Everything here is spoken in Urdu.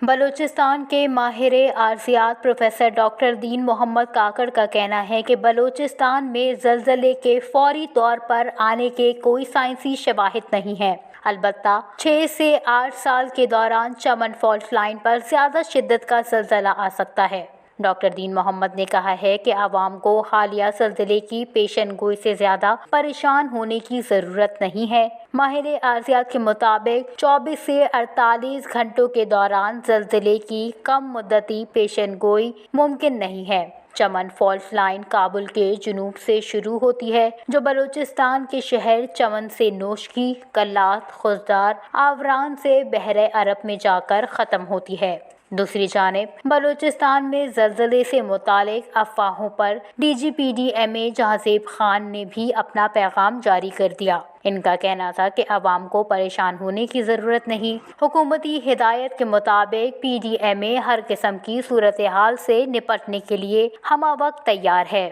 بلوچستان کے ماہر ارضیات پروفیسر ڈاکٹر دین محمد کاکڑ کا کہنا ہے کہ بلوچستان میں زلزلے کے فوری طور پر آنے کے کوئی سائنسی شواہد نہیں ہیں، البتہ 6 سے 8 سال کے دوران چمن فالٹ لائن پر زیادہ شدت کا زلزلہ آ سکتا ہے۔ ڈاکٹر دین محمد نے کہا ہے کہ عوام کو حالیہ زلزلے کی پیشن گوئی سے زیادہ پریشان ہونے کی ضرورت نہیں ہے۔ ماہر ارضیات کے مطابق 24 سے 48 گھنٹوں کے دوران زلزلے کی کم مدتی پیشن گوئی ممکن نہیں ہے۔ چمن فالٹ لائن کابل کے جنوب سے شروع ہوتی ہے، جو بلوچستان کے شہر چمن سے نوشکی، کلات، خضدار، آوران سے بحر عرب میں جا کر ختم ہوتی ہے۔ دوسری جانب بلوچستان میں زلزلے سے متعلق افواہوں پر D G P D M A Jahanzeb Khan نے بھی اپنا پیغام جاری کر دیا۔ ان کا کہنا تھا کہ عوام کو پریشان ہونے کی ضرورت نہیں۔ حکومتی ہدایت کے مطابق پی ڈی ایم اے ہر قسم کی صورتحال سے نپٹنے کے لیے ہمہ وقت تیار ہے۔